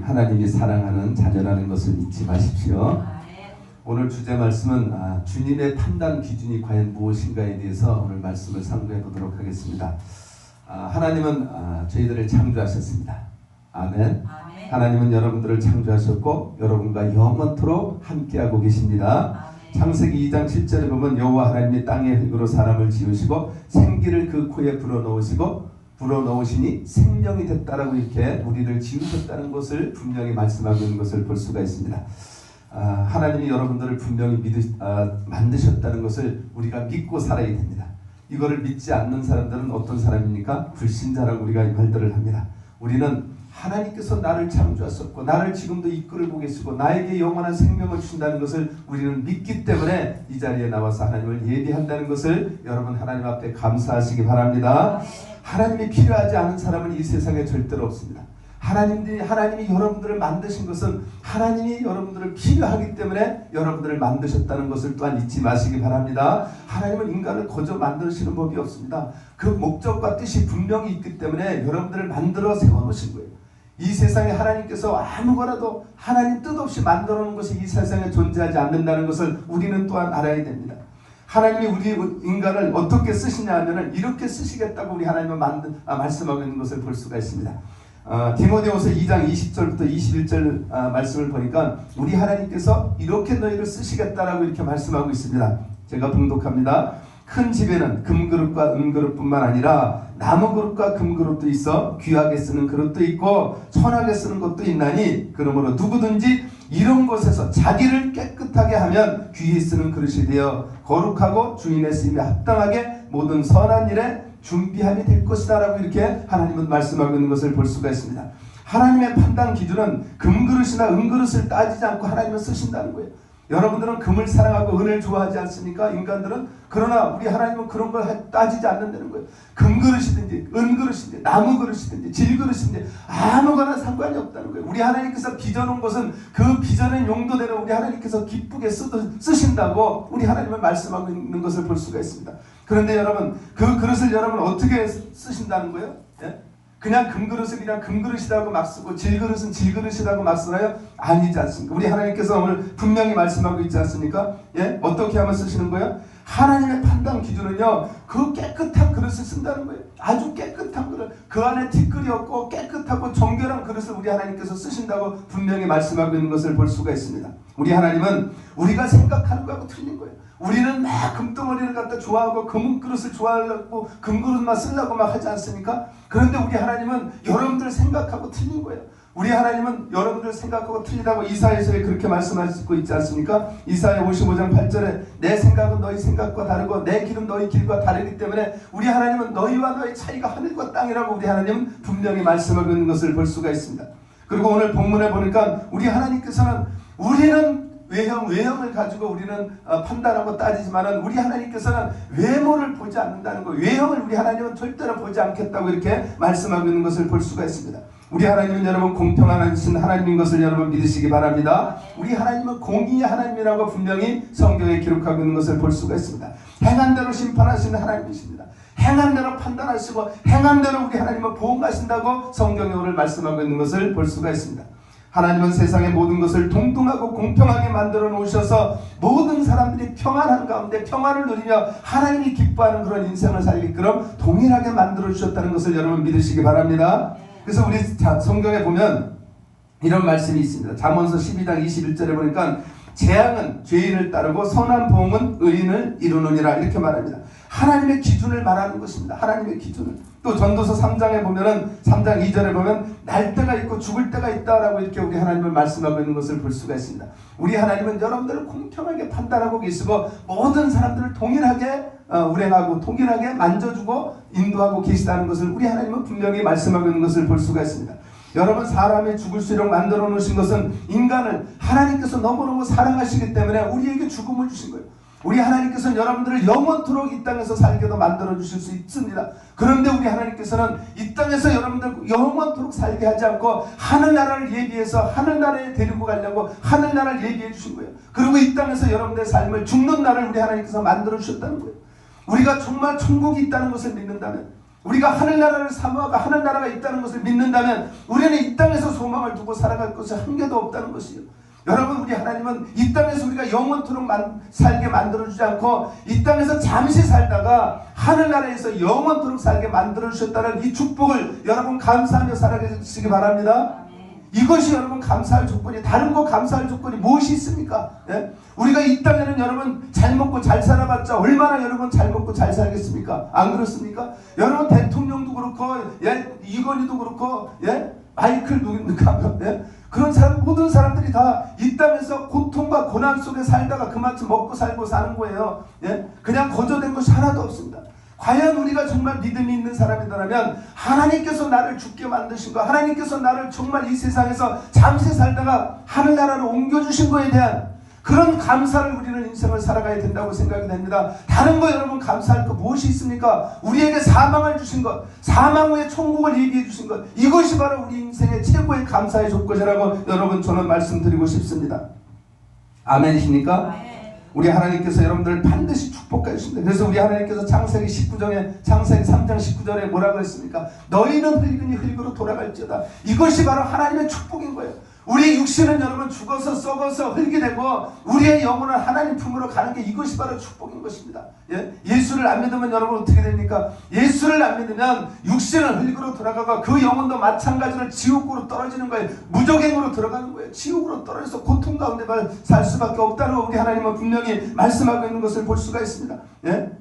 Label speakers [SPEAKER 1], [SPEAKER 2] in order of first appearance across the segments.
[SPEAKER 1] 하나님이 사랑하는 자녀라는 것을 잊지 마십시오. 오늘 주제 말씀은 주님의 판단 기준이 과연 무엇인가에 대해서 오늘 말씀을 상고해 보도록 하겠습니다. 하나님은 저희들을 창조하셨습니다. 아멘. 하나님은 여러분들을 창조하셨고 여러분과 영원토록 함께하고 계십니다. 창세기 2장 7절에 보면 여호와 하나님이 땅의 흙으로 사람을 지으시고 생기를 그 코에 불어넣으시니 생명이 됐다라고 이렇게 우리를 지으셨다는 것을 분명히 말씀하고 있는 것을 볼 수가 있습니다. 하나님이 여러분들을 분명히 만드셨다는 것을 우리가 믿고 살아야 됩니다. 이거를 믿지 않는 사람들은 어떤 사람입니까? 불신자라고 우리가 이 말들을 합니다. 우리는 하나님께서 나를 창조하셨고 나를 지금도 이끌고 계시고 나에게 영원한 생명을 주신다는 것을 우리는 믿기 때문에 이 자리에 나와서 하나님을 예배한다는 것을 여러분 하나님 앞에 감사하시기 바랍니다. 하나님이 필요하지 않은 사람은 이 세상에 절대로 없습니다. 하나님이 여러분들을 만드신 것은 하나님이 여러분들을 필요하기 때문에 여러분들을 만드셨다는 것을 또한 잊지 마시기 바랍니다. 하나님은 인간을 거저 만드시는 법이 없습니다. 그 목적과 뜻이 분명히 있기 때문에 여러분들을 만들어 세워놓으신 거예요. 이 세상에 하나님께서 아무거나도 하나님 뜻 없이 만들어 놓은 것이 이 세상에 존재하지 않는다는 것을 우리는 또한 알아야 됩니다. 하나님이 우리 인간을 어떻게 쓰시냐 하면은 이렇게 쓰시겠다고 우리 하나님은 말씀하고 있는 것을 볼 수가 있습니다. 디모데후서 2장 20절부터 21절 말씀을 보니까 우리 하나님께서 이렇게 너희를 쓰시겠다라고 이렇게 말씀하고 있습니다. 제가 봉독합니다. 큰 집에는 금그릇과 은그릇뿐만 아니라 나무그릇과 금그릇도 있어 귀하게 쓰는 그릇도 있고 천하게 쓰는 것도 있나니 그러므로 누구든지 이런 곳에서 자기를 깨끗하게 하면 귀히 쓰는 그릇이 되어 거룩하고 주인의 쓰임에 합당하게 모든 선한 일에 준비함이 될 것이다 라고 이렇게 하나님은 말씀하고 있는 것을 볼 수가 있습니다. 하나님의 판단 기준은 금그릇이나 은그릇을 따지지 않고 하나님을 쓰신다는 거예요. 여러분들은 금을 사랑하고 은을 좋아하지 않습니까? 인간들은. 그러나 우리 하나님은 그런 걸 따지지 않는다는 거예요. 금그릇이든지 은그릇이든지 나무그릇이든지 질그릇이든지 아무거나 상관이 없다는 거예요. 우리 하나님께서 빚어놓은 것은 그 빚어낸 용도대로 우리 하나님께서 기쁘게 쓰신다고 우리 하나님은 말씀하고 있는 것을 볼 수가 있습니다. 그런데 여러분, 그 그릇을 여러분 어떻게 쓰신다는 거예요? 예? 그냥 금그릇을 그냥 금그릇이라고 막 쓰고 질그릇은 질그릇이라고 막 쓰나요? 아니지 않습니까? 우리 하나님께서 오늘 분명히 말씀하고 있지 않습니까? 예? 어떻게 하면 쓰시는 거예요? 하나님의 판단 기준은요, 그 깨끗한 그릇을 쓴다는 거예요. 아주 깨끗한 그릇, 그 안에 티끌이 없고 깨끗하고 정결한 그릇을 우리 하나님께서 쓰신다고 분명히 말씀하고 있는 것을 볼 수가 있습니다. 우리 하나님은 우리가 생각하는 거하고 틀린 거예요. 우리는 막 금덩어리를 갖다 좋아하고 금그릇을 좋아하려고 금그릇만 쓰려고 막 하지 않습니까? 그런데 우리 하나님은 여러분들 생각하고 틀린 거예요. 우리 하나님은 여러분들 생각하고 틀리다고 이사야서에 그렇게 말씀하시고 있지 않습니까? 이사야 55장 8절에 내 생각은 너희 생각과 다르고 내 길은 너희 길과 다르기 때문에 우리 하나님은 너희와 너희 차이가 하늘과 땅이라고 우리 하나님은 분명히 말씀하고 있는 것을 볼 수가 있습니다. 그리고 오늘 본문에 보니까 우리 하나님께서는 우리는 외형을 가지고 우리는 판단하고 따지지만은 우리 하나님께서는 외모를 보지 않는다는 거예요. 외형을 우리 하나님은 절대로 보지 않겠다고 이렇게 말씀하고 있는 것을 볼 수가 있습니다. 우리 하나님은 여러분 공평하신 하나님인 것을 여러분 믿으시기 바랍니다. 우리 하나님은 공의의 하나님이라고 분명히 성경에 기록하고 있는 것을 볼 수가 있습니다. 행한 대로 심판하시는 하나님이십니다. 행한 대로 판단하시고 행한 대로 우리 하나님은 보응하신다고 성경에 오늘 말씀하고 있는 것을 볼 수가 있습니다. 하나님은 세상의 모든 것을 동등하고 공평하게 만들어 놓으셔서 모든 사람들이 평안한 가운데 평안을 누리며 하나님이 기뻐하는 그런 인생을 살게끔 동일하게 만들어 주셨다는 것을 여러분 믿으시기 바랍니다. 그래서 우리 성경에 보면 이런 말씀이 있습니다. 잠언서 12장 21절에 보니까 재앙은 죄인을 따르고 선한 보응은 의인을 이루느니라 이렇게 말합니다. 하나님의 기준을 말하는 것입니다. 하나님의 기준을. 또 전도서 3장에 보면은 3장 2절에 보면 날 때가 있고 죽을 때가 있다라고 이렇게 우리 하나님을 말씀하고 있는 것을 볼 수가 있습니다. 우리 하나님은 여러분들을 공평하게 판단하고 계시고 모든 사람들을 동일하게 운행하고 동일하게 만져주고 인도하고 계시다는 것을 우리 하나님은 분명히 말씀하고 있는 것을 볼 수가 있습니다. 여러분, 사람이 죽을 수 있도록 만들어 놓으신 것은 인간을 하나님께서 너무너무 사랑하시기 때문에 우리에게 죽음을 주신 거예요. 우리 하나님께서는 여러분들을 영원토록 이 땅에서 살게도 만들어 주실 수 있습니다. 그런데 우리 하나님께서는 이 땅에서 여러분들 영원토록 살게 하지 않고 하늘나라를 예비해서 하늘나라에 데리고 가려고 하늘나라를 예비해 주신 거예요. 그리고 이 땅에서 여러분들의 삶을 죽는 날을 우리 하나님께서 만들어 주셨다는 거예요. 우리가 정말 천국이 있다는 것을 믿는다면, 우리가 하늘나라를 사모하고 하늘나라가 있다는 것을 믿는다면 우리는 이 땅에서 소망을 두고 살아갈 것이 한 개도 없다는 것이요. 여러분, 우리 하나님은 이 땅에서 우리가 영원토록 살게 만들어주지 않고 이 땅에서 잠시 살다가 하늘나라에서 영원토록 살게 만들어주셨다는 이 축복을 여러분 감사하며 살아계시기 바랍니다. 이것이 여러분 감사할 조건이, 다른 거 감사할 조건이 무엇이 있습니까? 예? 우리가 이 땅에는 여러분 잘 먹고 잘 살아봤자 얼마나 여러분 잘 먹고 잘 살겠습니까? 안 그렇습니까? 여러분 대통령도 그렇고, 예? 이건희도 그렇고, 예? 마이클 누굽니까? 예? 그런 사람, 모든 사람들이 다 이 땅에서 고통과 고난 속에 살다가 그만큼 먹고 살고 사는 거예요. 예? 그냥 거저된 것이 하나도 없습니다. 과연 우리가 정말 믿음이 있는 사람이라면 하나님께서 나를 죽게 만드신 거, 하나님께서 나를 정말 이 세상에서 잠시 살다가 하늘나라로 옮겨주신 거에 대한 그런 감사를 우리는 인생을 살아가야 된다고 생각이 됩니다. 다른 거 여러분 감사할 거 무엇이 있습니까? 우리에게 사망을 주신 것, 사망 후에 천국을 예비해 주신 것, 이것이 바로 우리 인생의 최고의 감사의 조건이라고 여러분 저는 말씀드리고 싶습니다. 아멘이십니까? 우리 하나님께서 여러분들을 반드시 축복해 주신다. 그래서 우리 하나님께서 창세기 19장에, 창세기 3장 19절에 뭐라고 했습니까? 너희는 흙이니 흙으로 돌아갈지어다. 이것이 바로 하나님의 축복인 거예요. 우리 육신은 여러분 죽어서 썩어서 흙이 되고 우리의 영혼은 하나님 품으로 가는 게 이것이 바로 축복인 것입니다. 예? 예수를 안 믿으면 여러분 어떻게 됩니까? 예수를 안 믿으면 육신은 흙으로 돌아가고 그 영혼도 마찬가지로 지옥으로 떨어지는 거예요. 무적행으로 들어가는 거예요. 지옥으로 떨어져서 고통 가운데 살 수밖에 없다는 거 우리 하나님은 분명히 말씀하고 있는 것을 볼 수가 있습니다. 예?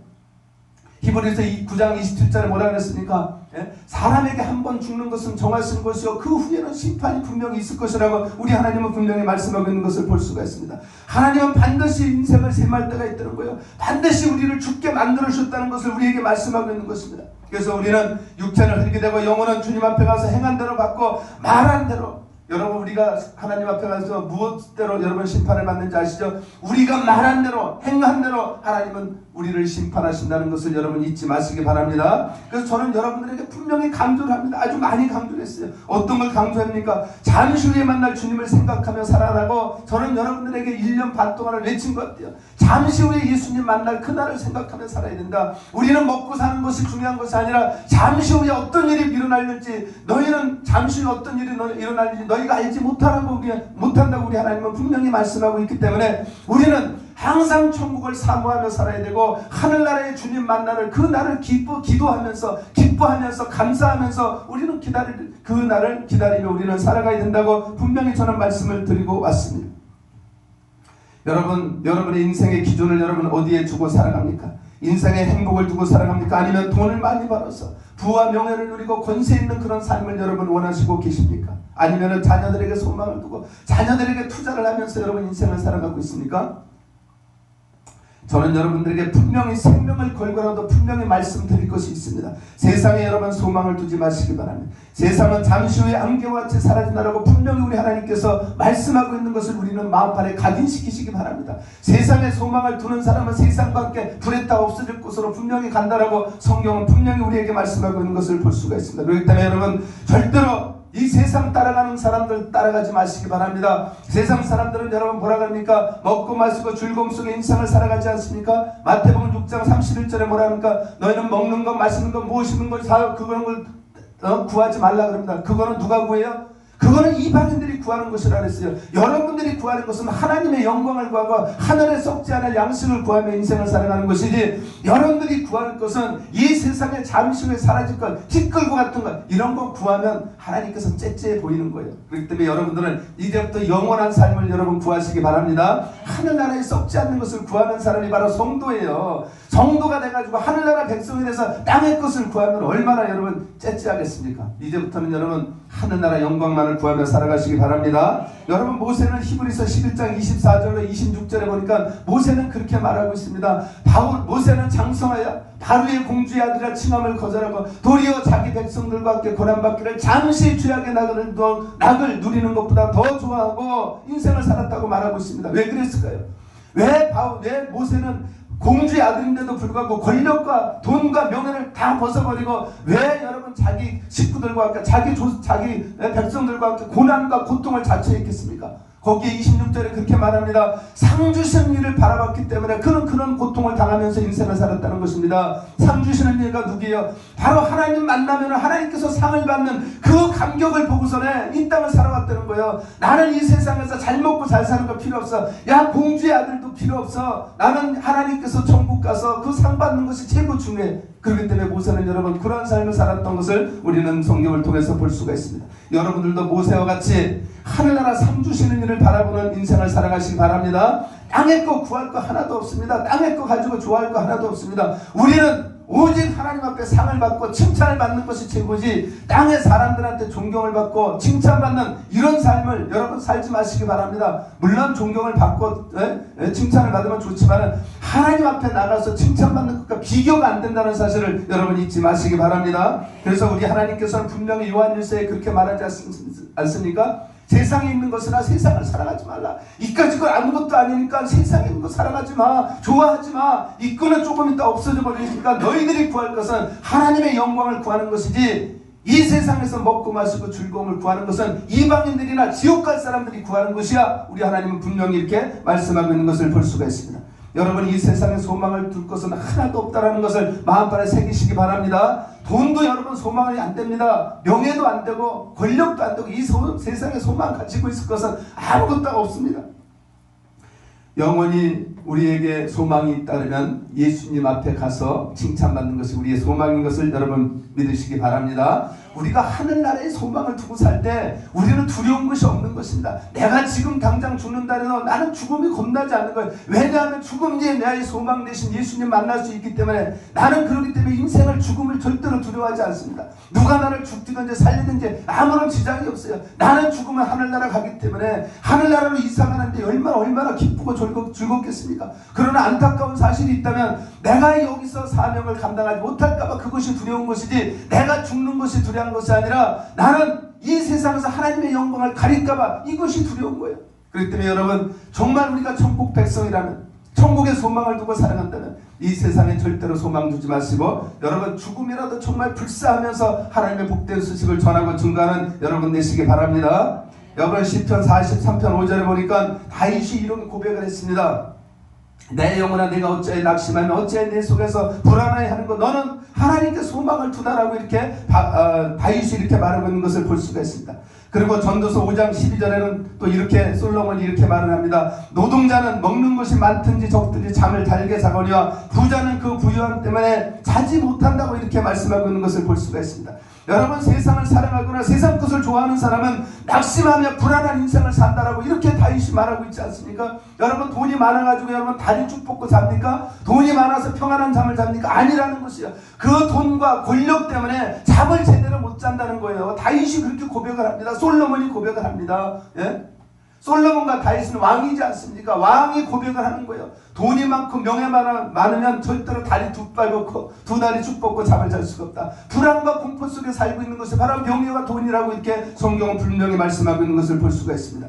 [SPEAKER 1] 히브리서 9장 27절에 뭐라 그랬습니까? 예? 사람에게 한 번 죽는 것은 정하신 것이요 그 후에는 심판이 분명히 있을 것이라고 우리 하나님은 분명히 말씀하고 있는 것을 볼 수가 있습니다. 하나님은 반드시 인생을 셈할 때가 있다는 거예요. 반드시 우리를 죽게 만들어 주셨다는 것을 우리에게 말씀하고 있는 것입니다. 그래서 우리는 육체는 흐리게 되고 영혼은 주님 앞에 가서 행한 대로 받고 말한 대로. 여러분 우리가 하나님 앞에 가서 무엇대로 여러분 심판을 받는지 아시죠? 우리가 말한 대로 행한 대로 하나님은 우리를 심판하신다는 것을 여러분 잊지 마시기 바랍니다. 그래서 저는 여러분들에게 분명히 강조를 합니다. 아주 많이 강조를 했어요. 어떤 걸 강조합니까? 잠시 후에 만날 주님을 생각하며 살아라고 저는 여러분들에게 1년 반 동안을 외친 것 같아요. 잠시 후에 예수님 만날 그날을 생각하며 살아야 된다. 우리는 먹고 사는 것이 중요한 것이 아니라 잠시 후에 어떤 일이 일어날지, 너희는 잠시 후에 어떤 일이 일어날지 너희가 알지 못한다고 우리 하나님은 분명히 말씀하고 있기 때문에 우리는 항상 천국을 사모하며 살아야 되고 하늘나라의 주님 만나를 그 날을 기도하면서 기뻐하면서 감사하면서 우리는 그 날을 기다리며 우리는 살아가야 된다고 분명히 저는 말씀을 드리고 왔습니다. 여러분의 인생의 기준을 여러분 어디에 두고 살아갑니까? 인생의 행복을 두고 살아갑니까? 아니면 돈을 많이 벌어서 부와 명예를 누리고 권세 있는 그런 삶을 여러분 원하시고 계십니까? 아니면 자녀들에게 소망을 두고 자녀들에게 투자를 하면서 여러분 인생을 살아가고 있습니까? 저는 여러분들에게 분명히 생명을 걸고라도 분명히 말씀드릴 것이 있습니다. 세상에 여러분 소망을 두지 마시기 바랍니다. 세상은 잠시 후에 안개와 같이 사라진다라고 분명히 우리 하나님께서 말씀하고 있는 것을 우리는 마음판에 각인시키시기 바랍니다. 세상에 소망을 두는 사람은 세상과 함께 불에 타 없어질 곳으로 분명히 간다라고 성경은 분명히 우리에게 말씀하고 있는 것을 볼 수가 있습니다. 그렇기 때문에 여러분 절대로 이 세상 따라가는 사람들 따라가지 마시기 바랍니다. 세상 사람들은 여러분 뭐라 그럽니까? 먹고 마시고 즐거움 속에 인생을 살아가지 않습니까? 마태복음 6장 31절에 뭐라 합니까? 너희는 먹는 것 마시는 것 무엇이는 걸 사 그런 걸 구하지 말라 그럽니다. 그거는 누가 구해요? 그거는 이방인들이 구하는 것이라 그랬어요. 여러분들이 구하는 것은 하나님의 영광을 구하고 하늘에 썩지 않을 양식을 구하며 인생을 살아가는 것이지, 여러분들이 구하는 것은 이 세상에 잠시 후에 사라질 것, 티끌고 같은 것, 이런 거 구하면 하나님께서 째째해 보이는 거예요. 그렇기 때문에 여러분들은 이제부터 영원한 삶을 여러분 구하시기 바랍니다. 하늘나라에 썩지 않는 것을 구하는 사람이 바로 성도예요. 성도가 돼가지고 하늘나라 백성이 돼서 땅의 것을 구하면 얼마나 여러분 째째하겠습니까? 이제부터는 여러분 하늘나라 영광만을 구하며 살아가시기 바랍니다. 여러분 모세는 히브리서 11장 24절로 26절에 보니까 모세는 그렇게 말하고 있습니다. 모세는 장성하여 바로의 공주의 아들이라 칭함을 거절하고 도리어 자기 백성들과 함께 고난받기를 잠시 죄악의 낙을 누리는 것보다 더 좋아하고 인생을 살았다고 말하고 있습니다. 왜 그랬을까요? 왜 모세는 공주의 아들인데도 불구하고 권력과 돈과 명예를 다 벗어버리고 왜 여러분 자기 식구들과 함께 자기 백성들과 함께 고난과 고통을 자처했겠습니까? 거기에 26절에 그렇게 말합니다. 상 주시는 일을 바라봤기 때문에 그는 그런 고통을 당하면서 인생을 살았다는 것입니다. 상 주시는 일가 누구예요? 바로 하나님 만나면 하나님께서 상을 받는 그 감격을 보고서는 이 땅을 살아왔다는 거예요. 나는 이 세상에서 잘 먹고 잘 사는 거 필요 없어. 야 공주의 아들도 필요 없어. 나는 하나님께서 천국 가서 그 상 받는 것이 최고 중요해. 그렇기 때문에 모세는 여러분 그러한 삶을 살았던 것을 우리는 성경을 통해서 볼 수가 있습니다. 여러분들도 모세와 같이 하늘나라 상 주시는 일을 바라보는 인생을 살아가시기 바랍니다. 땅의 거 구할 거 하나도 없습니다. 땅의 거 가지고 좋아할 거 하나도 없습니다. 우리는 오직 하나님 앞에 상을 받고 칭찬을 받는 것이 최고지, 땅의 사람들한테 존경을 받고 칭찬받는 이런 삶을 여러분 살지 마시기 바랍니다. 물론 존경을 받고 칭찬을 받으면 좋지만 하나님 앞에 나가서 칭찬받는 것과 비교가 안 된다는 사실을 여러분 잊지 마시기 바랍니다. 그래서 우리 하나님께서는 분명히 요한일서에 그렇게 말하지 않습니까? 세상에 있는 것이나 세상을 살아가지 말라. 이까짓 건 아무것도 아니니까 세상에 있는 거 살아가지 마. 좋아하지 마. 이 거는 조금 있다 없어져 버리니까 너희들이 구할 것은 하나님의 영광을 구하는 것이지, 이 세상에서 먹고 마시고 즐거움을 구하는 것은 이방인들이나 지옥 갈 사람들이 구하는 것이야. 우리 하나님은 분명히 이렇게 말씀하고 있는 것을 볼 수가 있습니다. 여러분 이 세상에 소망을 둘 것은 하나도 없다라는 것을 마음판에 새기시기 바랍니다. 돈도 여러분 소망이 안 됩니다. 명예도 안 되고 권력도 안 되고 이 세상에 소망 가지고 있을 것은 아무것도 없습니다. 영원히 우리에게 소망이 있다면 예수님 앞에 가서 칭찬받는 것이 우리의 소망인 것을 여러분 믿으시기 바랍니다. 우리가 하늘나라의 소망을 두고 살 때 우리는 두려운 것이 없는 것입니다. 내가 지금 당장 죽는다 해도 나는 죽음이 겁나지 않는 거예요. 왜냐하면 죽음 뒤에 나의 소망 대신 예수님 만날 수 있기 때문에, 나는 그렇기 때문에 인생을, 죽음을 절대로 두려워하지 않습니다. 누가 나를 죽든지 살리든지 아무런 지장이 없어요. 나는 죽으면 하늘나라 가기 때문에 하늘나라로 이사가는데 얼마나 기쁘고 즐겁겠습니까? 그러나 안타까운 사실이 있다면, 내가 여기서 사명을 감당하지 못할까봐 그것이 두려운 것이지, 내가 죽는 것이 두려운 것이 아니라 나는 이 세상에서 하나님의 영광을 가릴까봐 이것이 두려운 거예요. 그렇기 때문에 여러분, 정말 우리가 천국 백성이라면, 천국의 소망을 두고 살아간다면 이 세상에 절대로 소망 두지 마시고, 여러분 죽음이라도 정말 불사하면서 하나님의 복된 소식을 전하고 증거하는 여러분 되시기 바랍니다. 여러분 시편 43편 5절에 보니까 다윗이 이런 고백을 했습니다. 내 영혼아 내가 어찌하여 낙심하며 어찌하여 내 속에서 불안해하는 것, 너는 하나님께 소망을 두다라고 이렇게 다윗이 이렇게 말하고 있는 것을 볼 수가 있습니다. 그리고 전도서 5장 12절에는 또 이렇게 솔로몬이 이렇게 말을 합니다. 노동자는 먹는 것이 많든지 적든지 잠을 달게 자거니와 부자는 그 부유함 때문에 자지 못한다고 이렇게 말씀하고 있는 것을 볼 수가 있습니다. 여러분 세상을 사랑하거나 세상 것을 좋아하는 사람은 낙심하며 불안한 인생을 산다라고 이렇게 다윗이 말하고 있지 않습니까? 여러분 돈이 많아가지고 여러분 다리 쭉 뻗고 잡니까? 돈이 많아서 평안한 잠을 잡니까? 아니라는 것이요. 그 돈과 권력 때문에 잠을 제대로 못 잔다는 거예요. 다윗이 그렇게 고백을 합니다. 솔로몬이 고백을 합니다. 예? 솔로몬과 다윗은 왕이지 않습니까? 왕이 고백을 하는 거예요. 돈이 많고 명예 많으면 절대로 다리 두 다리 쭉 뻗고 잠을 잘 수가 없다. 불안과 공포 속에 살고 있는 것이 바로 명예와 돈이라고 이렇게 성경은 분명히 말씀하고 있는 것을 볼 수가 있습니다.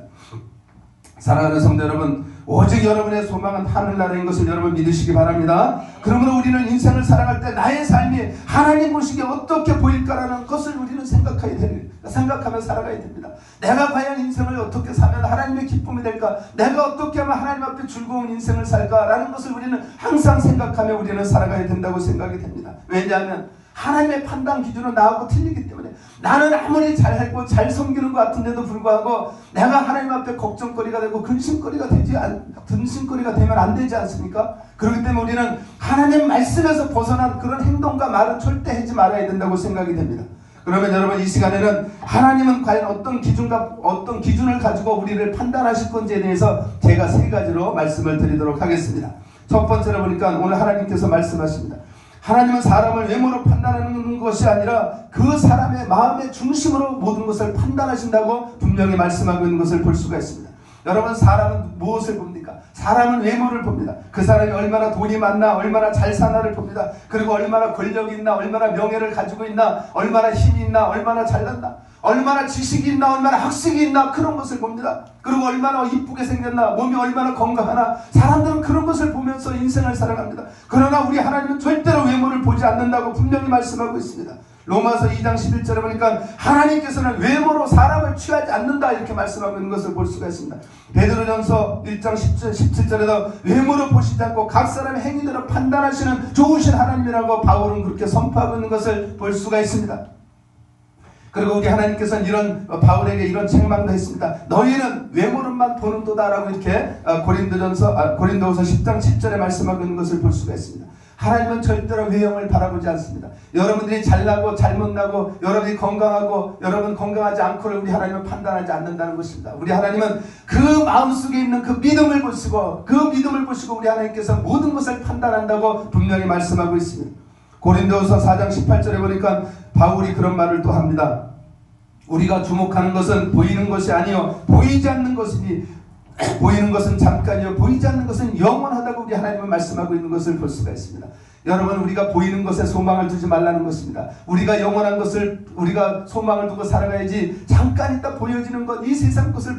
[SPEAKER 1] 사랑하는 성도 여러분, 오직 여러분의 소망은 하늘나라인 것을 여러분 믿으시기 바랍니다. 그러므로 우리는 인생을 살아갈 때 나의 삶이 하나님 보시기에 어떻게 보일까라는 것을 우리는 생각하며 살아가야 됩니다. 내가 과연 인생을 어떻게 사면 하나님의 기쁨이 될까? 내가 어떻게 하면 하나님 앞에 즐거운 인생을 살까라는 것을 우리는 항상 생각하며 우리는 살아가야 된다고 생각이 됩니다. 왜냐하면 하나님의 판단 기준은 나하고 틀리기 때문에, 나는 아무리 잘하고 잘 섬기는 것 같은데도 불구하고 내가 하나님 앞에 걱정거리가 되고 근심거리가 되면 안 되지 않습니까? 그렇기 때문에 우리는 하나님 말씀에서 벗어난 그런 행동과 말은 절대 하지 말아야 된다고 생각이 됩니다. 그러면 여러분 이 시간에는 하나님은 과연 어떤 기준을 가지고 우리를 판단하실 건지에 대해서 제가 세 가지로 말씀을 드리도록 하겠습니다. 첫 번째로 보니까 오늘 하나님께서 말씀하십니다. 하나님은 사람을 외모로 판단하는 것이 아니라 그 사람의 마음의 중심으로 모든 것을 판단하신다고 분명히 말씀하고 있는 것을 볼 수가 있습니다. 여러분 사람은 무엇을 봅니까? 사람은 외모를 봅니다. 그 사람이 얼마나 돈이 많나, 얼마나 잘 사나를 봅니다. 그리고 얼마나 권력이 있나, 얼마나 명예를 가지고 있나, 얼마나 힘이 있나, 얼마나 잘났나, 얼마나 지식이 있나, 얼마나 학식이 있나, 그런 것을 봅니다. 그리고 얼마나 이쁘게 생겼나, 몸이 얼마나 건강하나, 사람들은 그런 것을 보면서 인생을 살아갑니다. 그러나 우리 하나님은 절대로 외모를 보지 않는다고 분명히 말씀하고 있습니다. 로마서 2장 11절에 보니까 하나님께서는 외모로 사람을 취하지 않는다 이렇게 말씀하고 있는 것을 볼 수가 있습니다. 베드로전서 1장 17절에도 외모로 보시지 않고 각 사람의 행위대로 판단하시는 좋으신 하나님이라고 바울은 그렇게 선포하고 있는 것을 볼 수가 있습니다. 그리고 우리 하나님께서는 바울에게 이런 책망도 했습니다. 너희는 외모를만 보는도다라고 이렇게 고린도후서 10장 10절에 말씀하고 있는 것을 볼 수가 있습니다. 하나님은 절대로 외형을 바라보지 않습니다. 여러분들이 잘나고 잘못나고 여러분이 건강하고 여러분 건강하지 않고를 우리 하나님은 판단하지 않는다는 것입니다. 우리 하나님은 그 마음속에 있는 그 믿음을 보시고 우리 하나님께서 모든 것을 판단한다고 분명히 말씀하고 있습니다. 고린도후서 4장 18절에 보니까 바울이 그런 말을 또 합니다. 우리가 주목하는 것은 보이는 것이 아니요 보이지 않는 것이니 보이는 것은 잠깐이요 보이지 않는 것은 영원하다고 우리 하나님은 말씀하고 있는 것을 볼 수가 있습니다. 여러분 우리가 보이는 것에 소망을 두지 말라는 것입니다. 우리가 영원한 것을 우리가 소망을 두고 살아가야지, 잠깐 있다 보여지는 것, 이 세상 것을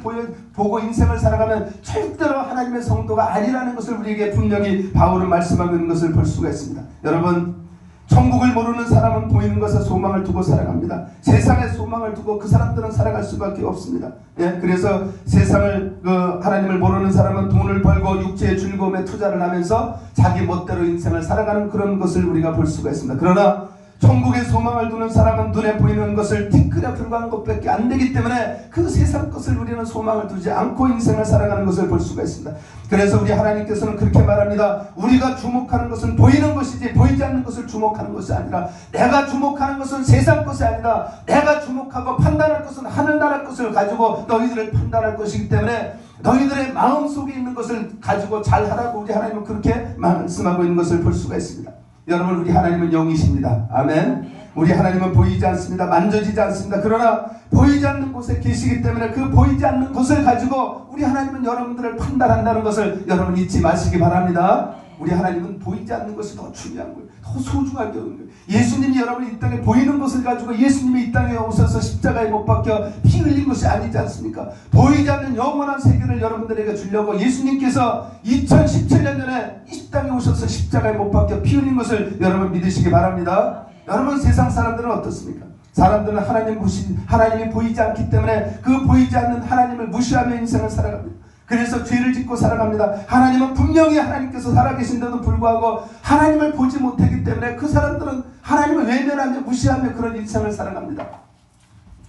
[SPEAKER 1] 보고 인생을 살아가면 절대로 하나님의 성도가 아니라는 것을 우리에게 분명히 바울은 말씀하고 있는 것을 볼 수가 있습니다. 여러분 천국을 모르는 사람은 보이는 것에 소망을 두고 살아갑니다. 세상에 소망을 두고 그 사람들은 살아갈 수밖에 없습니다. 예, 그래서 하나님을 모르는 사람은 돈을 벌고 육체의 즐거움에 투자를 하면서 자기 멋대로 인생을 살아가는 그런 것을 우리가 볼 수가 있습니다. 그러나 천국의 소망을 두는 사람은 눈에 보이는 것을 티끌에 불과한 것밖에 안 되기 때문에 그 세상 것을 우리는 소망을 두지 않고 인생을 살아가는 것을 볼 수가 있습니다. 그래서 우리 하나님께서는 그렇게 말합니다. 우리가 주목하는 것은 보이는 것이지 보이지 않는 것을 주목하는 것이 아니라, 내가 주목하는 것은 세상 것이 아니다. 내가 주목하고 판단할 것은 하늘나라 것을 가지고 너희들을 판단할 것이기 때문에 너희들의 마음속에 있는 것을 가지고 잘하라고 우리 하나님은 그렇게 말씀하고 있는 것을 볼 수가 있습니다. 여러분, 우리 하나님은 영이십니다. 아멘. 우리 하나님은 보이지 않습니다. 만져지지 않습니다. 그러나 보이지 않는 곳에 계시기 때문에 그 보이지 않는 것을 가지고 우리 하나님은 여러분들을 판단한다는 것을 여러분 잊지 마시기 바랍니다. 우리 하나님은 보이지 않는 것이 더 중요한 거예요. 더 소중하게 여기는 거예요. 예수님이 여러분 이 땅에 보이는 것을 가지고 예수님이 이 땅에 오셔서 십자가에 못 박혀 피 흘린 것이 아니지 않습니까? 보이지 않는 영원한 세계를 여러분들에게 주려고 예수님께서 2017년 전에 이 땅에 오셔서 십자가에 못 박혀 피 흘린 것을 여러분 믿으시기 바랍니다. 여러분, 세상 사람들은 어떻습니까? 사람들은 하나님이 보이지 않기 때문에 그 보이지 않는 하나님을 무시하며 인생을 살아갑니다. 그래서 죄를 짓고 살아갑니다. 하나님은 분명히 하나님께서 살아계신데도 불구하고 하나님을 보지 못하기 때문에 그 사람들은 하나님을 외면하며 무시하며 그런 인생을 살아갑니다.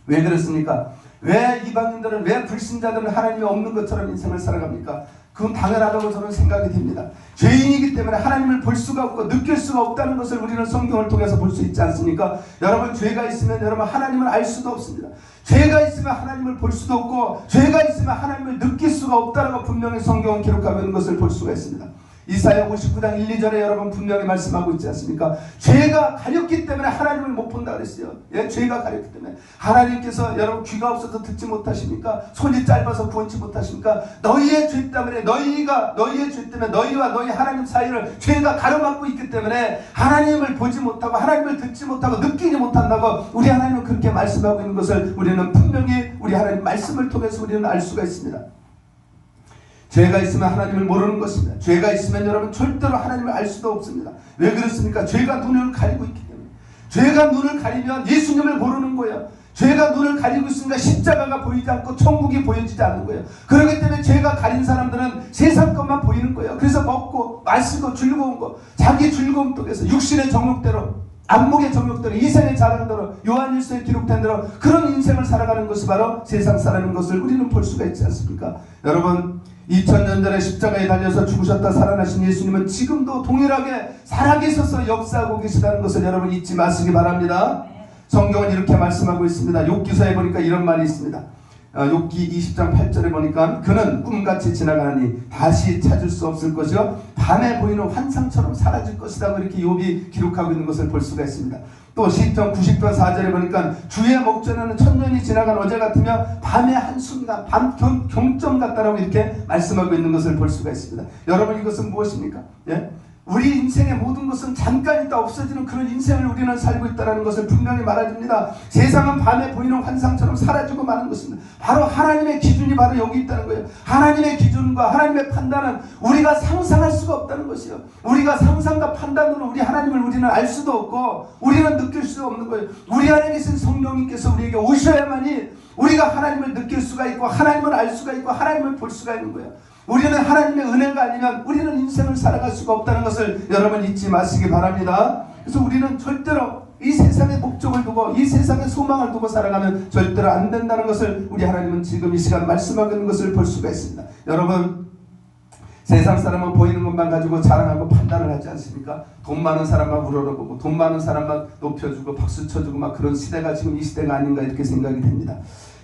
[SPEAKER 1] 왜 그렇습니까? 왜 이방인들은, 왜 불신자들은 하나님이 없는 것처럼 인생을 살아갑니까? 그건 당연하다고 저는 생각이 됩니다. 죄인이기 때문에 하나님을 볼 수가 없고 느낄 수가 없다는 것을 우리는 성경을 통해서 볼 수 있지 않습니까? 여러분, 죄가 있으면 여러분 하나님을 알 수도 없습니다. 죄가 있으면 하나님을 볼 수도 없고 죄가 있으면 하나님을 느낄 수가 없다라고 분명히 성경은 기록하고 있는 것을 볼 수가 있습니다. 이사야 59장 1, 2절에 여러분 분명히 말씀하고 있지 않습니까? 죄가 가렸기 때문에 하나님을 못 본다 그랬어요. 예, 죄가 가렸기 때문에. 하나님께서 여러분 귀가 없어서 듣지 못하십니까? 손이 짧아서 구원치 못하십니까? 너희의 죄 때문에, 너희의 죄 때문에 너희와 너희 하나님 사이를 죄가 가로막고 있기 때문에 하나님을 보지 못하고 하나님을 듣지 못하고 느끼지 못한다고 우리 하나님은 그렇게 말씀하고 있는 것을 우리는 분명히 우리 하나님 말씀을 통해서 우리는 알 수가 있습니다. 죄가 있으면 하나님을 모르는 것입니다. 죄가 있으면 여러분 절대로 하나님을 알 수도 없습니다. 왜 그렇습니까? 죄가 눈을 가리고 있기 때문에. 죄가 눈을 가리면 예수님을 모르는 거예요. 죄가 눈을 가리고 있으니까 십자가가 보이지 않고 천국이 보여지지 않는 거예요. 그렇기 때문에 죄가 가린 사람들은 세상 것만 보이는 거예요. 그래서 먹고 마시고 즐거운 거, 자기 즐거움 속에서 육신의 정욕대로, 안목의 정욕대로, 이생의 자랑대로, 요한일서에 기록된 대로 그런 인생을 살아가는 것이 바로 세상 사람인 것을 우리는 볼 수가 있지 않습니까? 여러분, 2000년 전에 십자가에 달려서 죽으셨다 살아나신 예수님은 지금도 동일하게 살아계셔서 역사하고 계시다는 것을 여러분 잊지 마시기 바랍니다. 성경은 이렇게 말씀하고 있습니다. 욥기서에 보니까 이런 말이 있습니다. 욥기 20장 8절에 보니까 그는 꿈같이 지나가니 다시 찾을 수 없을 것이요 밤에 보이는 환상처럼 사라질 것이다. 이렇게 욥이 기록하고 있는 것을 볼 수가 있습니다. 또 시편 90편 4절에 보니까 주의 목전에는 천년이 지나간 어제 같으며 밤의 한순간 밤 경점 같다라고 이렇게 말씀하고 있는 것을 볼 수가 있습니다. 여러분, 이것은 무엇입니까? 예? 우리 인생의 모든 것은 잠깐 있다 없어지는 그런 인생을 우리는 살고 있다는 것을 분명히 말해줍니다. 세상은 밤에 보이는 환상처럼 사라지고 마는 것입니다. 바로 하나님의 기준이 바로 여기 있다는 거예요. 하나님의 기준과 하나님의 판단은 우리가 상상할 수가 없다는 것이요. 우리가 상상과 판단으로 우리 하나님을 우리는 알 수도 없고 우리는 느낄 수도 없는 거예요. 우리 안에 계신 성령님께서 우리에게 오셔야만이 우리가 하나님을 느낄 수가 있고 하나님을 알 수가 있고 하나님을 볼 수가 있는 거예요. 우리는 하나님의 은혜가 아니면 우리는 인생을 살아갈 수가 없다는 것을 여러분 잊지 마시기 바랍니다. 그래서 우리는 절대로 이 세상의 목적을 두고 이 세상의 소망을 두고 살아가면 절대로 안 된다는 것을 우리 하나님은 지금 이 시간 말씀하고 있는 것을 볼 수가 있습니다. 여러분, 세상 사람은 보이는 것만 가지고 자랑하고 판단을 하지 않습니까? 돈 많은 사람만 우러러보고 돈 많은 사람만 높여주고 박수 쳐주고 막 그런 시대가 지금 이 시대가 아닌가 이렇게 생각이 됩니다.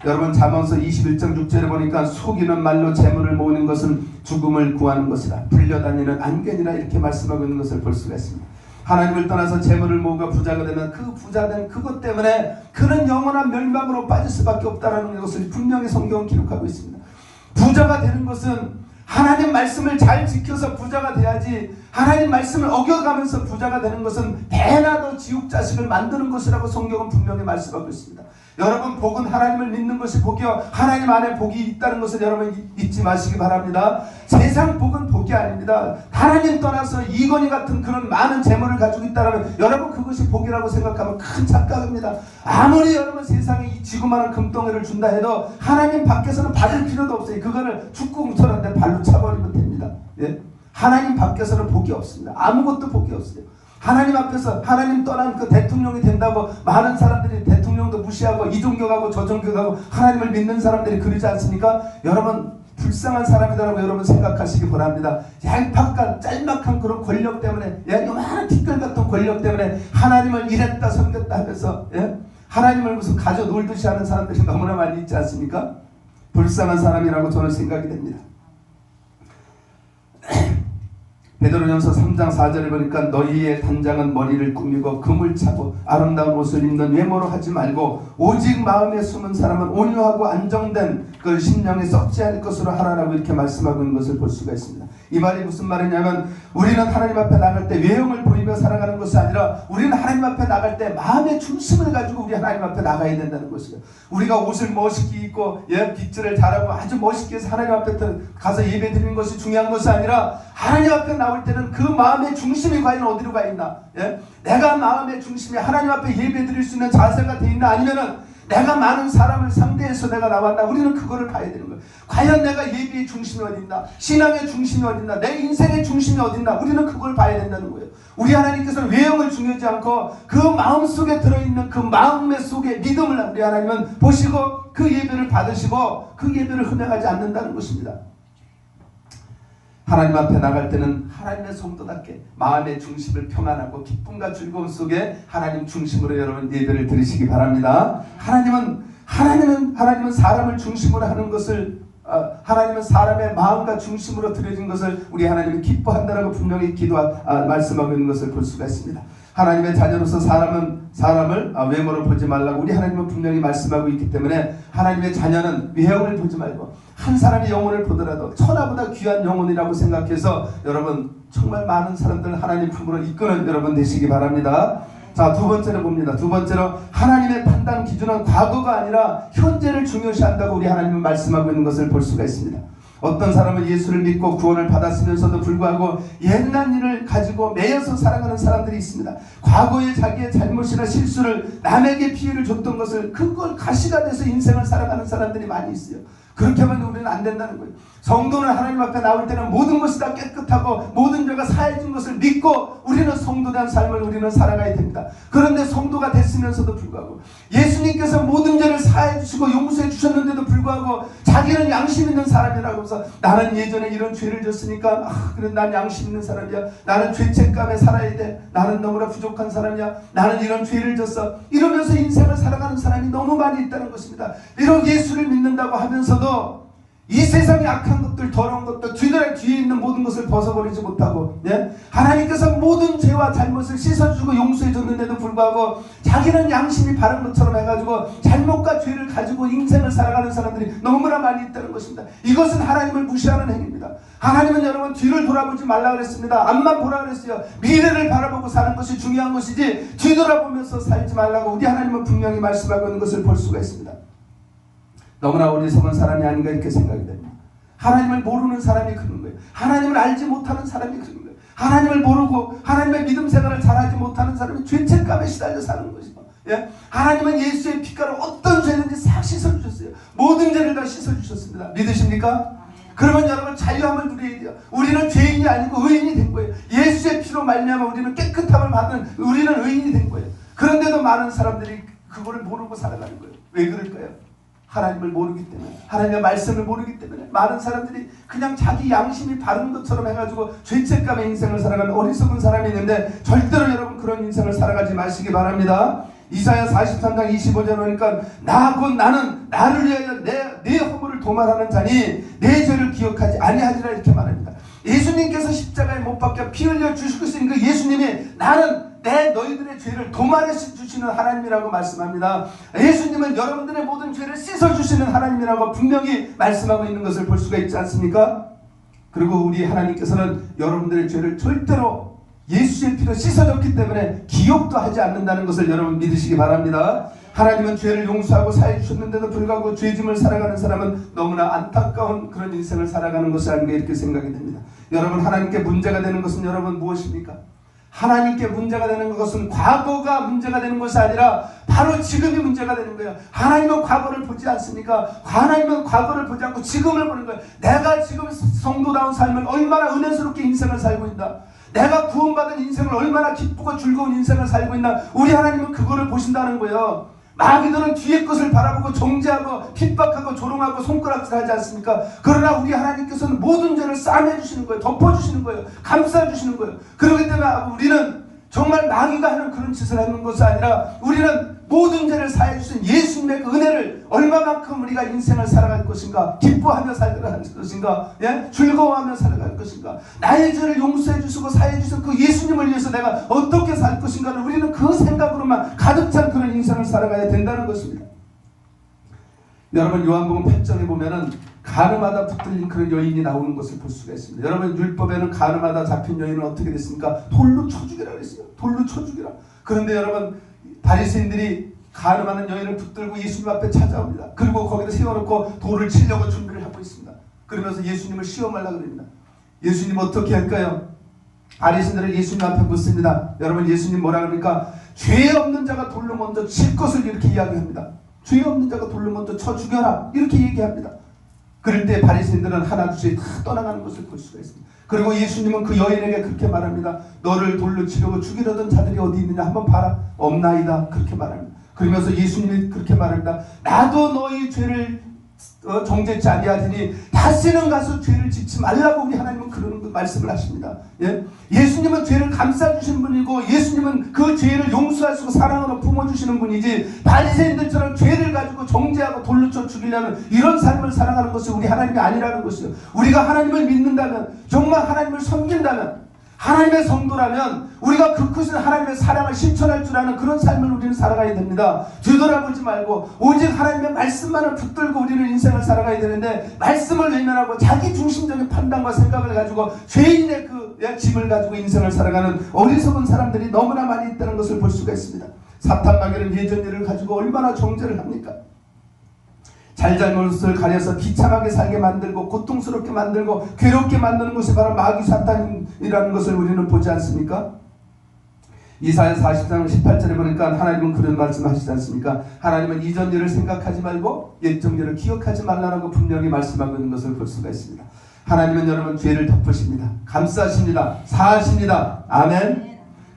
[SPEAKER 1] 여러분, 잠언서 21장 6절에 보니까 속이는 말로 재물을 모으는 것은 죽음을 구하는 것이라 불려다니는 안견이라 이렇게 말씀하고 있는 것을 볼 수가 있습니다. 하나님을 떠나서 재물을 모으고 부자가 되면 그 부자된 그것 때문에 그는 영원한 멸망으로 빠질 수밖에 없다는 것을 분명히 성경은 기록하고 있습니다. 부자가 되는 것은 하나님 말씀을 잘 지켜서 부자가 돼야지, 하나님 말씀을 어겨가면서 부자가 되는 것은 배나 더 지옥 자식을 만드는 것이라고 성경은 분명히 말씀하고 있습니다. 여러분, 복은 하나님을 믿는 것이 복이요 하나님 안에 복이 있다는 것을 여러분 잊지 마시기 바랍니다. 세상 복은 복이 아닙니다. 하나님 떠나서 이건희 같은 그런 많은 재물을 가지고 있다면 여러분 그것이 복이라고 생각하면 큰 착각입니다. 아무리 여러분 세상에 이 지구만한 금덩이를 준다 해도 하나님 밖에서는 받을 필요도 없어요. 그거를 축구공처럼 발로 차버리면 됩니다. 예? 하나님 밖에서는 복이 없습니다. 아무것도 복이 없어요. 하나님 앞에서 하나님 떠난 그 대통령이 된다고 많은 사람들이 대통령도 무시하고 이종교가고 저종교가고 하나님을 믿는 사람들이 그러지 않습니까? 여러분 불쌍한 사람이라고 여러분 생각하시기 바랍니다. 얄팍한 짤막한 그런 권력 때문에 요만한 티끌 같은 권력 때문에 하나님을 이랬다 섬겼다 하면서 하나님을 무슨 가져 놀듯이 하는 사람들이 너무나 많이 있지 않습니까? 불쌍한 사람이라고 저는 생각이 됩니다. 베드로전서 3장 4절에 보니까 너희의 단장은 머리를 꾸미고 금을 차고 아름다운 옷을 입는 외모로 하지 말고 오직 마음에 숨은 사람은 온유하고 안정된 그 심령에 썩지 않을 것으로 하라라고 이렇게 말씀하고 있는 것을 볼 수가 있습니다. 이 말이 무슨 말이냐면 우리는 하나님 앞에 나갈 때 외형을 보이며 살아가는 것이 아니라 우리는 하나님 앞에 나갈 때 마음의 중심을 가지고 우리 하나님 앞에 나가야 된다는 것이에요. 우리가 옷을 멋있게 입고 빗질을 잘하고 아주 멋있게 해서 하나님 앞에 가서 예배 드리는 것이 중요한 것이 아니라 하나님 앞에 나올 때는 그 마음의 중심이 과연 어디로 가 있나? 내가 마음의 중심이 하나님 앞에 예배 드릴 수 있는 자세가 돼 있나? 아니면은 내가 많은 사람을 상대해서 내가 나왔나? 우리는 그거를 봐야 되는 거예요. 과연 내가 예배의 중심이 어딨나? 신앙의 중심이 어딨나? 내 인생의 중심이 어딨나? 우리는 그걸 봐야 된다는 거예요. 우리 하나님께서는 외형을 중요하지 않고 그 마음 속에 들어있는 그 마음의 속에 믿음을 우리 하나님은 보시고 그 예배를 받으시고 그 예배를 흠행하지 않는다는 것입니다. 하나님 앞에 나갈 때는 하나님의 성도답게 마음의 중심을 평안하고 기쁨과 즐거움 속에 하나님 중심으로 여러분 예배를 드리시기 바랍니다. 하나님은 사람을 중심으로 하는 것을 하나님은 사람의 마음과 중심으로 드려진 것을 우리 하나님이 기뻐한다라고 분명히 말씀하고 있는 것을 볼 수가 있습니다. 하나님의 자녀로서 사람을 외모로 보지 말라고 우리 하나님은 분명히 말씀하고 있기 때문에 하나님의 자녀는 외형을 보지 말고 한 사람의 영혼을 보더라도 천하보다 귀한 영혼이라고 생각해서 여러분 정말 많은 사람들 하나님 품으로 이끄는 여러분 되시기 바랍니다. 자, 두 번째로 봅니다. 두 번째로 하나님의 판단 기준은 과거가 아니라 현재를 중요시한다고 우리 하나님은 말씀하고 있는 것을 볼 수가 있습니다. 어떤 사람은 예수를 믿고 구원을 받았으면서도 불구하고 옛날 일을 가지고 매여서 살아가는 사람들이 있습니다. 과거에 자기의 잘못이나 실수를 남에게 피해를 줬던 것을 그걸 가시가 돼서 인생을 살아가는 사람들이 많이 있어요. 그렇게 하면 우리는 안 된다는 거예요. 성도는 하나님 앞에 나올 때는 모든 것이 다 깨끗하고 모든 죄가 사해진 것을 믿고 우리는 성도된 삶을 우리는 살아가야 됩니다. 그런데 성도가 됐으면서도 불구하고 예수님께서 모든 죄를 사해 주시고 용서해 주셨는데도 불구하고 자기는 양심 있는 사람이라고 해서 나는 예전에 이런 죄를 졌으니까 그래 난 양심 있는 사람이야. 나는 죄책감에 살아야 돼. 나는 너무나 부족한 사람이야. 나는 이런 죄를 졌어. 이러면서 인생을 살아가는 사람이 너무 많이 있다는 것입니다. 비록 예수를 믿는다고 하면서도 이 세상의 악한 것들, 더러운 것들, 뒤에 있는 모든 것을 벗어버리지 못하고 하나님께서 모든 죄와 잘못을 씻어주고 용서해 줬는데도 불구하고 자기는 양심이 바른 것처럼 해가지고 잘못과 죄를 가지고 인생을 살아가는 사람들이 너무나 많이 있다는 것입니다. 이것은 하나님을 무시하는 행위입니다. 하나님은 여러분 뒤를 돌아보지 말라 그랬습니다. 앞만 보라 그랬어요. 미래를 바라보고 사는 것이 중요한 것이지 뒤돌아보면서 살지 말라고 우리 하나님은 분명히 말씀하고 있는 것을 볼 수가 있습니다. 너무나 어리석은 사람이 아닌가 이렇게 생각이 됩니다. 하나님을 모르는 사람이 그런 거예요. 하나님을 알지 못하는 사람이 그런 거예요. 하나님을 모르고 하나님의 믿음 생활을 잘하지 못하는 사람이 죄책감에 시달려 사는 것이죠. 하나님은 예수의 피가로 어떤 죄든지 싹 씻어주셨어요. 모든 죄를 다 씻어주셨습니다. 믿으십니까? 그러면 여러분 자유함을 누려야 돼요. 우리는 죄인이 아니고 의인이 된 거예요. 예수의 피로 말미암아 우리는 깨끗함을 받은 우리는 의인이 된 거예요. 그런데도 많은 사람들이 그거를 모르고 살아가는 거예요. 왜 그럴까요? 하나님을 모르기 때문에, 하나님의 말씀을 모르기 때문에 많은 사람들이 그냥 자기 양심이 바른 것처럼 해가지고 죄책감의 인생을 살아가는 어리석은 사람이 있는데 절대로 여러분 그런 인생을 살아가지 마시기 바랍니다. 이사야 43장 25절 보니까 곧 나는 나를 위하여 내 허물을 도말하는 자니 내 죄를 기억하지 아니하리라 이렇게 말합니다. 예수님께서 십자가에 못 박혀 피 흘려 주시는 그 예수님이 나는 너희들의 죄를 도말해 주시는 하나님이라고 말씀합니다. 예수님은 여러분들의 모든 죄를 씻어주시는 하나님이라고 분명히 말씀하고 있는 것을 볼 수가 있지 않습니까? 그리고 우리 하나님께서는 여러분들의 죄를 절대로 예수의 피로 씻어줬기 때문에 기억도 하지 않는다는 것을 여러분 믿으시기 바랍니다. 하나님은 죄를 용서하고 사해 주셨는데도 불구하고 죄짐을 살아가는 사람은 너무나 안타까운 그런 인생을 살아가는 것이 아닌가 이렇게 생각이 됩니다. 여러분 하나님께 문제가 되는 것은 여러분 무엇입니까? 하나님께 문제가 되는 것은 과거가 문제가 되는 것이 아니라 바로 지금이 문제가 되는 거예요. 하나님은 과거를 보지 않습니까? 하나님은 과거를 보지 않고 지금을 보는 거예요. 내가 지금 성도다운 삶을 얼마나 은혜스럽게 인생을 살고 있다. 내가 구원받은 인생을 얼마나 기쁘고 즐거운 인생을 살고 있나, 우리 하나님은 그거를 보신다는 거예요. 마귀들은 뒤의 것을 바라보고 정죄하고 핍박하고 조롱하고 손가락질하지 않습니까? 그러나 우리 하나님께서는 모든 죄를 싸매주시는 거예요. 덮어주시는 거예요. 감싸주시는 거예요. 그렇기 때문에 우리는 정말 마귀가 하는 그런 짓을 하는 것이 아니라 우리는 모든 죄를 사해 주신 예수님의 그 은혜를 얼마만큼 우리가 인생을 살아갈 것인가, 기뻐하며 살아갈 것인가, 예? 즐거워하며 살아갈 것인가, 나의 죄를 용서해 주시고 사해 주신 그 예수님을 위해서 내가 어떻게 살 것인가를 우리는 그 생각으로만 가득 찬 그런 인생을 살아가야 된다는 것입니다. 여러분, 요한복음 8장에 보면은 가늠하다 붙들린 그런 여인이 나오는 것을 볼 수가 있습니다. 여러분, 율법에는 가늠하다 잡힌 여인은 어떻게 됐습니까? 돌로 쳐 죽이라 그랬어요. 돌로 쳐 죽이라. 그런데 여러분, 바리새인들이 가늠하는 여인을 붙들고 예수님 앞에 찾아옵니다. 그리고 거기다 세워놓고 돌을 치려고 준비를 하고 있습니다. 그러면서 예수님을 시험하려고 합니다. 예수님 어떻게 할까요? 바리새인들은 예수님 앞에 묻습니다. 여러분, 예수님 뭐라 그럽니까? 죄 없는 자가 돌로 먼저 칠 것을 이렇게 이야기합니다. 죄 없는 자가 돌로 먼저 쳐 죽여라, 이렇게 얘기합니다. 그럴 때 바리새인들은 하나둘씩 다 떠나가는 것을 볼 수가 있습니다. 그리고 예수님은 그 여인에게 그렇게 말합니다. 너를 돌로 치려고 죽이려던 자들이 어디 있느냐 한번 봐라. 없나이다. 그렇게 말합니다. 그러면서 예수님이 그렇게 말합니다. 나도 너희 죄를 정죄치 아니하리니 다시는 가서 죄를 짓지 말라고 우리 하나님은 그런 말씀을 하십니다. 예? 예수님은 죄를 감싸주시는 분이고 예수님은 그 죄를 용서하시고 사랑으로 품어주시는 분이지, 바리새인들처럼 죄를 가지고 정죄하고 돌로 쳐 죽이려는 이런 삶을 살아가는 것이 우리 하나님이 아니라는 것이요. 우리가 하나님을 믿는다면, 정말 하나님을 섬긴다면, 하나님의 성도라면 우리가 그 크신 하나님의 사랑을 실천할 줄 아는 그런 삶을 우리는 살아가야 됩니다. 뒤돌아보지 말고 오직 하나님의 말씀만을 붙들고 우리는 인생을 살아가야 되는데, 말씀을 외면하고 자기 중심적인 판단과 생각을 가지고 죄인의 그 짐을 가지고 인생을 살아가는 어리석은 사람들이 너무나 많이 있다는 것을 볼 수가 있습니다. 사탄 마귀는 예전 일을 가지고 얼마나 정죄를 합니까? 잘잘못을 가려서 비참하게 살게 만들고 고통스럽게 만들고 괴롭게 만드는 것이 바로 마귀 사탄이라는 것을 우리는 보지 않습니까? 이사야 40장 18절에 보니까 하나님은 그런 말씀을 하시지 않습니까? 하나님은 이전 일을 생각하지 말고 옛적 일을 기억하지 말라고 분명히 말씀하고 있는 것을 볼 수가 있습니다. 하나님은 여러분 죄를 덮으십니다. 감싸십니다. 사하십니다. 아멘.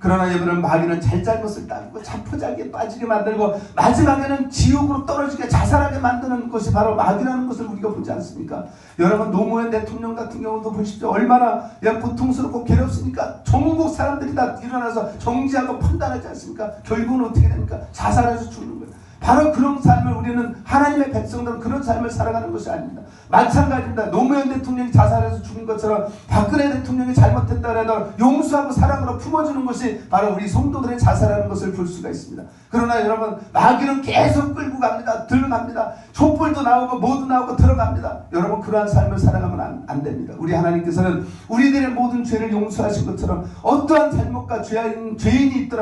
[SPEAKER 1] 그러나 여러분, 마귀는 잘잘못을 따지고 자포자기에 빠지게 만들고 마지막에는 지옥으로 떨어지게 자살하게 만드는 것이 바로 마귀라는 것을 우리가 보지 않습니까? 여러분, 노무현 대통령 같은 경우도 보십시오. 얼마나 고통스럽고 괴롭습니까? 전국 사람들이 다 일어나서 정지하고 판단하지 않습니까? 결국은 어떻게 됩니까? 자살해서 죽는 거예요. 바로 그런 삶을 우리는 하나님의 백성들은 그런 삶을 살아가는 것이 아닙니다. 마찬가지입니다. 노무현 대통령이 자살해서 죽은 것처럼 박근혜 대통령이 잘못했다 해도 용서하고 사랑으로 품어주는 것이 바로 우리 성도들의 자살하는 것을 볼 수가 있습니다. 그러나 여러분, 마귀는 계속 끌고 갑니다. 들어갑니다. 촛불도 나오고 뭐도 나오고 들어갑니다. 여러분, 그러한 삶을 살아가면 안 됩니다. 우리 하나님께서는 우리들의 모든 죄를 용서하신 것처럼 어떠한 잘못과 죄인이 있더라도